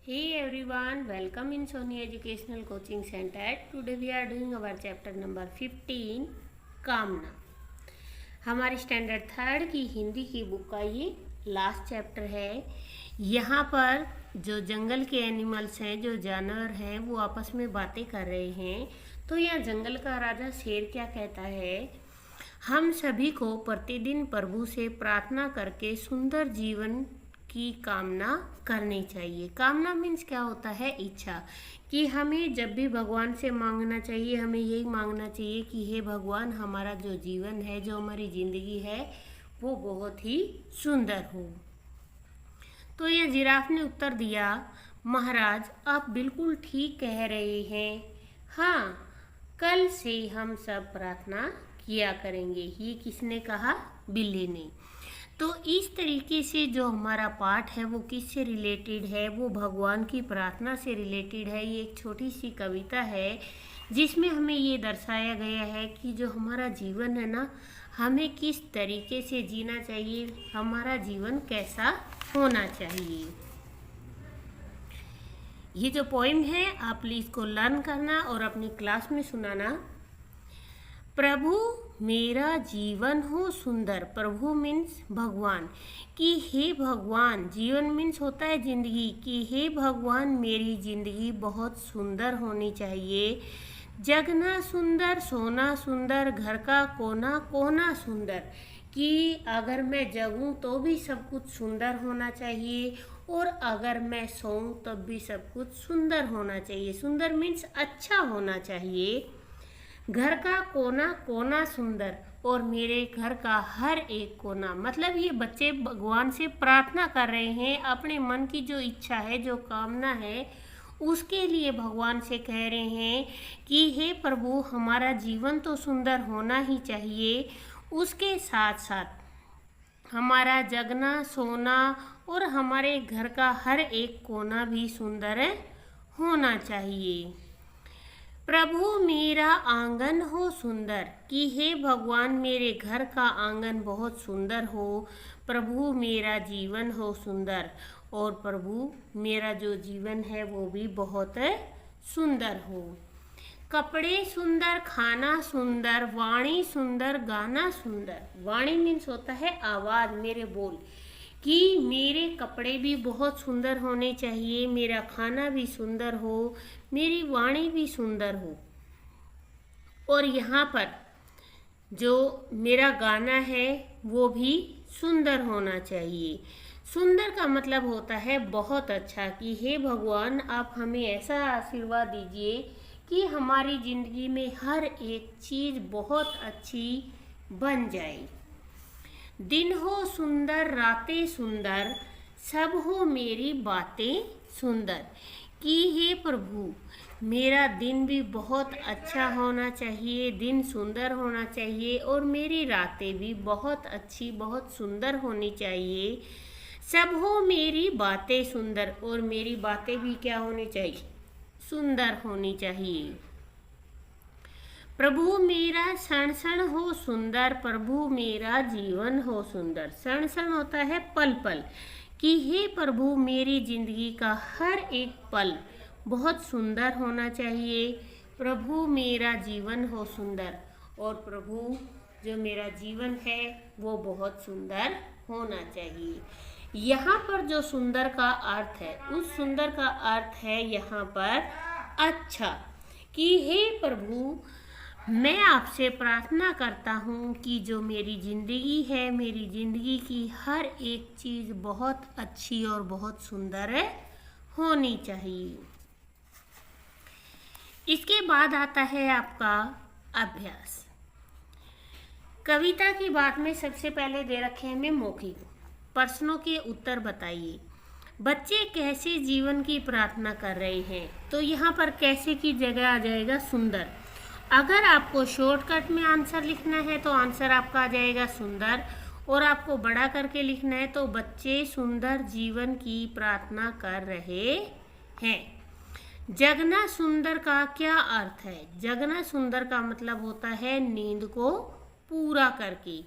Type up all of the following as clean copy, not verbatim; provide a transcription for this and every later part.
Hey everyone, welcome in Sony Educational Coaching Center. Today we are doing our chapter number 15, कामना। हमारे standard third की हिंदी की book का ये लास्ट चैप्टर है। यहाँ पर जो जंगल के एनिमल्स हैं, जो जानवर हैं, वो आपस में बातें कर रहे हैं। तो यहाँ जंगल का राजा शेर क्या कहता है, हम सभी को प्रतिदिन प्रभु से प्रार्थना करके सुंदर जीवन की कामना करनी चाहिए। कामना मीन्स क्या होता है, इच्छा। कि हमें जब भी भगवान से मांगना चाहिए, हमें यही मांगना चाहिए कि हे भगवान, हमारा जो जीवन है, जो हमारी ज़िंदगी है, वो बहुत ही सुंदर हो। तो यह जिराफ ने उत्तर दिया, महाराज आप बिल्कुल ठीक कह रहे हैं। हाँ, कल से हम सब प्रार्थना किया करेंगे। ये किसने कहा? बिल्ली ने। तो इस तरीके से जो हमारा पाठ है वो किससे रिलेटेड है? वो भगवान की प्रार्थना से रिलेटेड है। ये एक छोटी सी कविता है जिसमें हमें ये दर्शाया गया है कि जो हमारा जीवन है ना, हमें किस तरीके से जीना चाहिए, हमारा जीवन कैसा होना चाहिए। ये जो पोइम है आप प्लीज़ को लर्न करना और अपनी क्लास में सुनाना। प्रभु मेरा जीवन हो सुंदर। प्रभु मीन्स भगवान। कि हे भगवान, जीवन मीन्स होता है जिंदगी। कि हे भगवान, मेरी जिंदगी बहुत सुंदर होनी चाहिए। जगना सुंदर, सोना सुंदर, घर का कोना कोना सुंदर। कि अगर मैं जगूं तो भी सब कुछ सुंदर होना चाहिए, और अगर मैं सोऊं तब भी सब कुछ सुंदर होना चाहिए। सुंदर मीन्स अच्छा होना चाहिए। घर का कोना कोना सुंदर, और मेरे घर का हर एक कोना। मतलब ये बच्चे भगवान से प्रार्थना कर रहे हैं, अपने मन की जो इच्छा है, जो कामना है, उसके लिए भगवान से कह रहे हैं कि हे प्रभु, हमारा जीवन तो सुंदर होना ही चाहिए, उसके साथ साथ हमारा जगना, सोना और हमारे घर का हर एक कोना भी सुंदर होना चाहिए। प्रभु मेरा आंगन हो सुंदर। कि हे भगवान, मेरे घर का आंगन बहुत सुंदर हो। प्रभु मेरा जीवन हो सुंदर, और प्रभु मेरा जो जीवन है वो भी बहुत सुंदर हो। कपड़े सुंदर, खाना सुंदर, वाणी सुंदर, गाना सुंदर। वाणी मीन्स होता है आवाज़, मेरे बोल। कि मेरे कपड़े भी बहुत सुंदर होने चाहिए, मेरा खाना भी सुंदर हो, मेरी वाणी भी सुंदर हो, और यहाँ पर जो मेरा गाना है वो भी सुंदर होना चाहिए। सुंदर का मतलब होता है बहुत अच्छा। कि हे भगवान, आप हमें ऐसा आशीर्वाद दीजिए कि हमारी ज़िंदगी में हर एक चीज़ बहुत अच्छी बन जाए। दिन हो सुंदर, रातें सुंदर, सब हो मेरी बातें सुंदर। कि हे प्रभु, मेरा दिन भी बहुत अच्छा होना चाहिए, दिन सुंदर होना चाहिए, और मेरी रातें भी बहुत अच्छी, बहुत सुंदर होनी चाहिए। सब हो मेरी बातें सुंदर, और मेरी बातें भी क्या होनी चाहिए? सुंदर होनी चाहिए। प्रभु मेरा क्षण क्षण हो सुंदर, प्रभु मेरा जीवन हो सुंदर। क्षण क्षण होता है पल पल। कि हे प्रभु, मेरी जिंदगी का हर एक पल बहुत सुंदर होना चाहिए। प्रभु मेरा जीवन हो सुंदर, और प्रभु जो मेरा जीवन है वो बहुत सुंदर होना चाहिए। यहाँ पर जो सुंदर का अर्थ है, उस सुंदर का अर्थ है यहाँ पर अच्छा। कि हे प्रभु, मैं आपसे प्रार्थना करता हूँ कि जो मेरी ज़िंदगी है, मेरी ज़िंदगी की हर एक चीज़ बहुत अच्छी और बहुत सुंदर होनी चाहिए। इसके बाद आता है आपका अभ्यास। कविता की बात में सबसे पहले दे रखे हैं हमें मौखिक प्रश्नों के उत्तर बताइए। बच्चे कैसे जीवन की प्रार्थना कर रहे हैं? तो यहाँ पर कैसे की जगह आ जाएगा सुंदर। अगर आपको शॉर्टकट में आंसर लिखना है तो आंसर आपका आ जाएगा सुंदर, और आपको बड़ा करके लिखना है तो बच्चे सुंदर जीवन की प्रार्थना कर रहे हैं। जगना सुंदर का क्या अर्थ है? जगना सुंदर का मतलब होता है नींद को पूरा करके।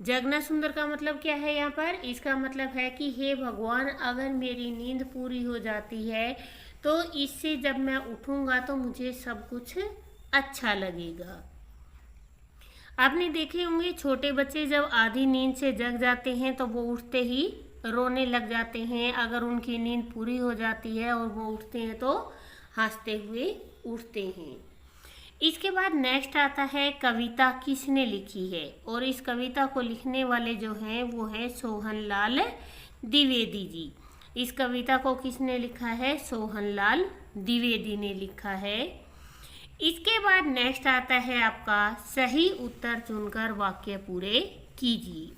जगना सुंदर का मतलब क्या है यहाँ पर? इसका मतलब है कि हे भगवान, अगर मेरी नींद पूरी हो जाती है तो इससे जब मैं उठूंगा तो मुझे सब कुछ अच्छा लगेगा। आपने देखे होंगे छोटे बच्चे जब आधी नींद से जग जाते हैं तो वो उठते ही रोने लग जाते हैं। अगर उनकी नींद पूरी हो जाती है और वो उठते हैं तो हंसते हुए उठते हैं। इसके बाद नेक्स्ट आता है कविता किसने लिखी है, और इस कविता को लिखने वाले जो हैं वो हैं सोहनलाल द्विवेदी जी। इस कविता को किसने लिखा है? सोहनलाल द्विवेदी ने लिखा है। इसके बाद नेक्स्ट आता है आपका सही उत्तर चुनकर वाक्य पूरे कीजिए।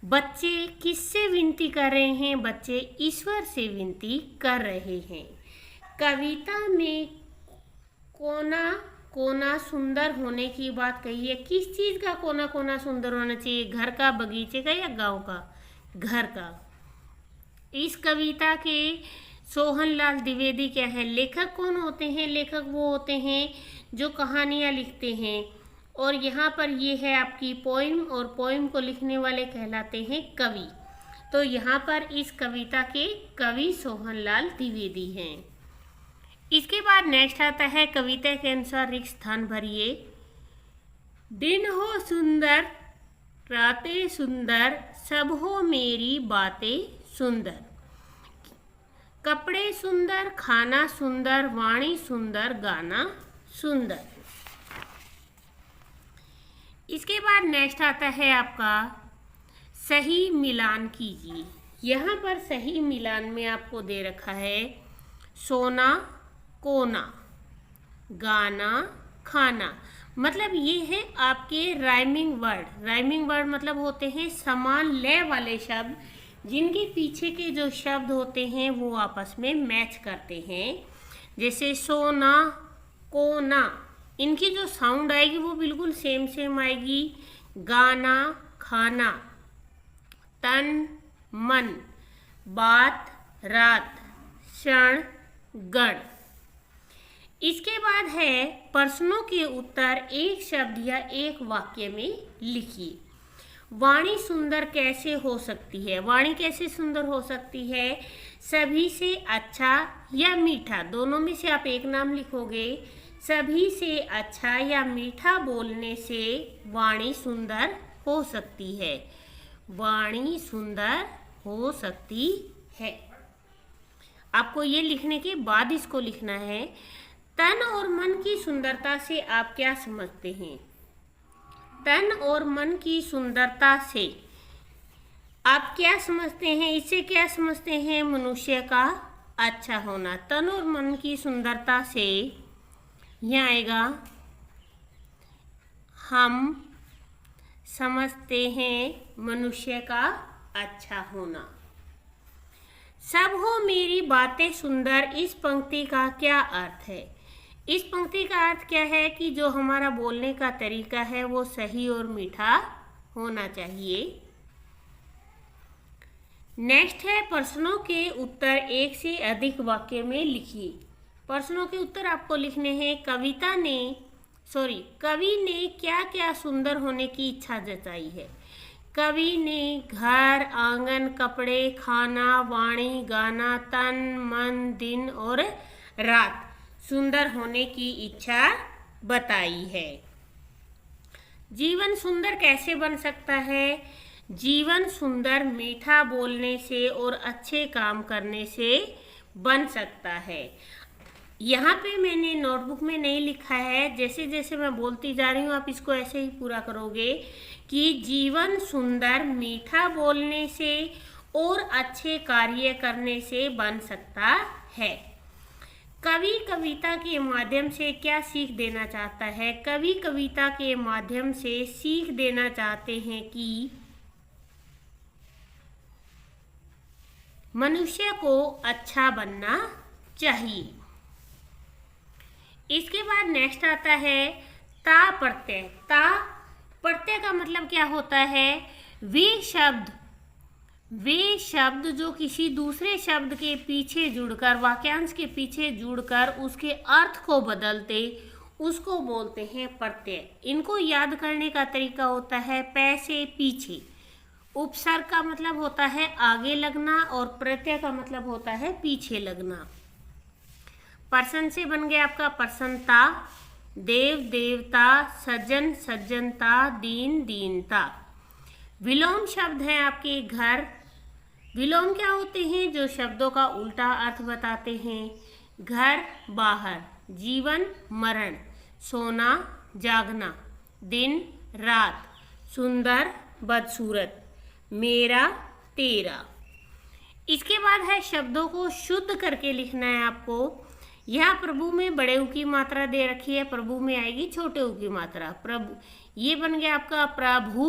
बच्चे किससे विनती कर रहे हैं? बच्चे ईश्वर से विनती कर रहे हैं। कविता में कोना कोना सुंदर होने की बात कही है। किस चीज़ का कोना कोना सुंदर होना चाहिए? घर का, बगीचे का या गांव का? घर का। इस कविता के सोहनलाल द्विवेदी क्या है? लेखक कौन होते हैं? लेखक वो होते हैं जो कहानियाँ लिखते हैं। और यहाँ पर ये है आपकी पोइम, और पोइम को लिखने वाले कहलाते हैं कवि। तो यहाँ पर इस कविता के कवि सोहनलाल द्विवेदी हैं। इसके बाद नेक्स्ट आता है कविता के अनुसार रिक्त स्थान भरिए। दिन हो सुंदर, रातें सुंदर, सब हो मेरी बातें सुंदर। कपड़े सुंदर, खाना सुंदर, वाणी सुंदर, गाना सुंदर। इसके बाद नेक्स्ट आता है आपका सही मिलान कीजिए। यहाँ पर सही मिलान में आपको दे रखा है सोना कोना, गाना खाना। मतलब ये है आपके राइमिंग वर्ड। राइमिंग वर्ड मतलब होते हैं समान लय वाले शब्द, जिनके पीछे के जो शब्द होते हैं वो आपस में मैच करते हैं। जैसे सोना कोना, इनकी जो साउंड आएगी वो बिल्कुल सेम सेम आएगी। गाना खाना, तन मन, बात रात, क्षण गण। इसके बाद है प्रश्नों के उत्तर एक शब्द या एक वाक्य में लिखिए। वाणी सुंदर कैसे हो सकती है? वाणी कैसे सुंदर हो सकती है? सभी से अच्छा या मीठा, दोनों में से आप एक नाम लिखोगे। सभी से अच्छा या मीठा बोलने से वाणी सुंदर हो सकती है। वाणी सुंदर हो सकती है। आपको ये लिखने के बाद इसको लिखना है। तन और मन की सुंदरता से आप क्या समझते हैं? तन और मन की सुंदरता से आप क्या समझते हैं? इससे क्या समझते हैं? मनुष्य का अच्छा होना। तन और मन की सुंदरता से यहाँ आएगा हम समझते हैं मनुष्य का अच्छा होना। सब हो मेरी बातें सुंदर, इस पंक्ति का क्या अर्थ है? इस पंक्ति का अर्थ क्या है कि जो हमारा बोलने का तरीका है वो सही और मीठा होना चाहिए। नेक्स्ट है प्रश्नों के उत्तर एक से अधिक वाक्य में लिखिए। प्रश्नों के उत्तर आपको लिखने हैं कवि ने क्या क्या सुंदर होने की इच्छा जताई है। कवि ने घर, आंगन, कपड़े, खाना, वाणी, गाना, तन, मन, दिन और रात सुंदर होने की इच्छा बताई है। जीवन सुंदर कैसे बन सकता है? जीवन सुंदर मीठा बोलने से और अच्छे काम करने से बन सकता है। यहाँ पे मैंने नोटबुक में नहीं लिखा है, जैसे जैसे मैं बोलती जा रही हूँ आप इसको ऐसे ही पूरा करोगे कि जीवन सुंदर मीठा बोलने से और अच्छे कार्य करने से बन सकता है। कवि कविता के माध्यम से क्या सीख देना चाहता है? कवि कविता के माध्यम से सीख देना चाहते हैं कि मनुष्य को अच्छा बनना चाहिए। इसके बाद नेक्स्ट आता है ता प्रत्यय। ता प्रत्यय का मतलब क्या होता है? वे शब्द जो किसी दूसरे शब्द के पीछे जुड़कर, वाक्यांश के पीछे जुड़कर उसके अर्थ को बदलते, उसको बोलते हैं प्रत्यय। इनको याद करने का तरीका होता है पै से पीछे। उपसर्ग का मतलब होता है आगे लगना और प्रत्यय का मतलब होता है पीछे लगना। प्रसन्न से बन गया आपका प्रसन्नता, देव देवता, सज्जन सज्जनता, दीन दीनता। विलोम शब्द हैं आपके घर। विलोम क्या होते हैं? जो शब्दों का उल्टा अर्थ बताते हैं। घर बाहर, जीवन मरण, सोना जागना, दिन रात, सुंदर बदसूरत, मेरा तेरा। इसके बाद है शब्दों को शुद्ध करके लिखना है आपको। यहाँ प्रभु में बड़े ऊ की मात्रा दे रखी है, प्रभु में आएगी छोटे ऊ की मात्रा। प्रभु, ये बन गया आपका प्रभु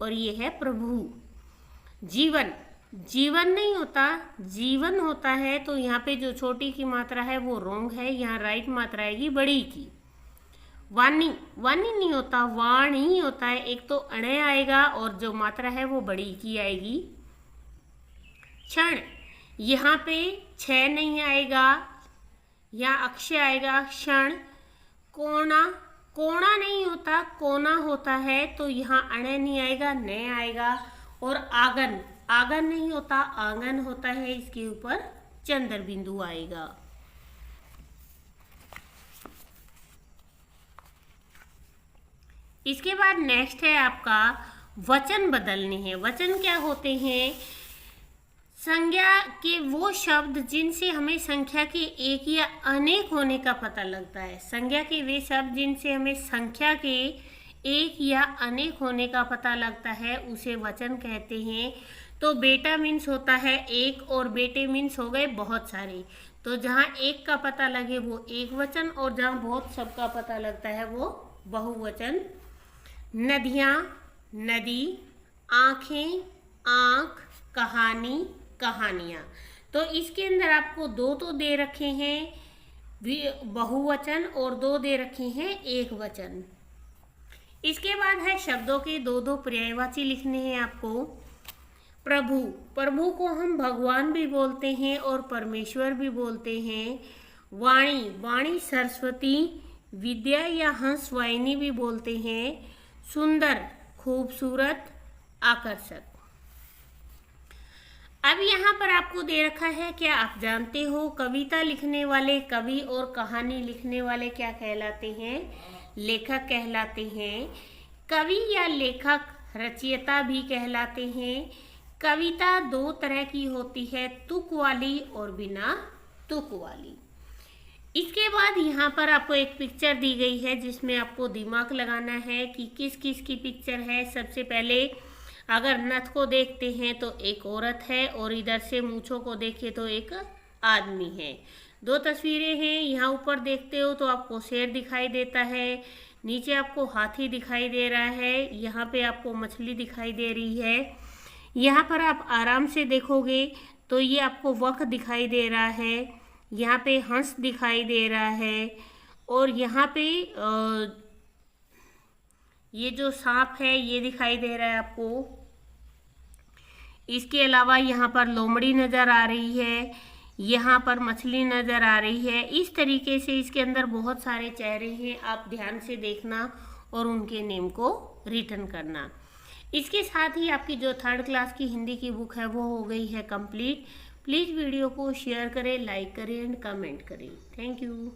और ये है प्रभु। जीवन, जीवन नहीं होता, जीवन होता है। तो यहाँ पे जो छोटी की मात्रा है वो रोंग है, यहाँ राइट मात्रा आएगी बड़ी की। वाणी, वाणी नहीं होता, वाणी होता है। एक तो अणे आएगा और जो मात्रा है वो बड़ी की आएगी। क्षण, यहाँ पे छ नहीं आएगा, यहाँ अक्षय आएगा क्षण। कोणा, कोणा नहीं होता, कोना होता है। तो यहाँ अणे नहीं आएगा, न आएगा। और आंगन, आंगन नहीं होता, आंगन होता है। इसके ऊपर चंद्र बिंदु आएगा। इसके बाद नेक्स्ट है आपका वचन बदलने हैं। वचन क्या होते हैं? संज्ञा के वो शब्द जिनसे हमें संख्या के एक या अनेक होने का पता लगता है। संज्ञा के वे शब्द जिनसे हमें संख्या के एक या अनेक होने का पता लगता है उसे वचन कहते हैं। तो बेटा मीन्स होता है एक और बेटे मीन्स हो गए बहुत सारे। तो जहाँ एक का पता लगे वो एक वचन और जहाँ बहुत सबका पता लगता है वो बहुवचन। नदियाँ, नदी, आँखें, आँख, कहानी, कहानियाँ। तो इसके अंदर आपको दो तो दे रखे हैं बहुवचन और दो दे रखे हैं एक वचन। इसके बाद है शब्दों के दो दो पर्यायवाची लिखने हैं आपको। प्रभु, प्रभु को हम भगवान भी बोलते हैं और परमेश्वर भी बोलते हैं। वाणी, वाणी सरस्वती, विद्या या हंसवाहिनी भी बोलते हैं। सुंदर, खूबसूरत, आकर्षक। अब यहाँ पर आपको दे रखा है, क्या आप जानते हो कविता लिखने वाले कवि और कहानी लिखने वाले क्या कहलाते हैं? लेखक कहलाते हैं। कवि या लेखक रचयिता भी कहलाते हैं। कविता दो तरह की होती है, तुक वाली और बिना तुक वाली। इसके बाद यहाँ पर आपको एक पिक्चर दी गई है जिसमें आपको दिमाग लगाना है कि किस किस की पिक्चर है। सबसे पहले अगर नथ को देखते हैं तो एक औरत है और इधर से मूंछों को देखें तो एक आदमी है। दो तस्वीरें हैं। यहाँ ऊपर देखते हो तो आपको शेर दिखाई देता है, नीचे आपको हाथी दिखाई दे रहा है, यहाँ पे आपको मछली दिखाई दे रही है। यहाँ पर आप आराम से देखोगे तो ये आपको वक दिखाई दे रहा है, यहाँ पे हंस दिखाई दे रहा है और यहाँ पे ये जो सांप है ये दिखाई दे रहा है आपको। इसके अलावा यहाँ पर लोमड़ी नज़र आ रही है, यहाँ पर मछली नज़र आ रही है। इस तरीके से इसके अंदर बहुत सारे चेहरे हैं, आप ध्यान से देखना और उनके नेम को रिटर्न करना। इसके साथ ही आपकी जो 3rd क्लास की हिंदी की बुक है वो हो गई है कंप्लीट। प्लीज़ वीडियो को शेयर करें, लाइक करें एंड कमेंट करें। Thank you.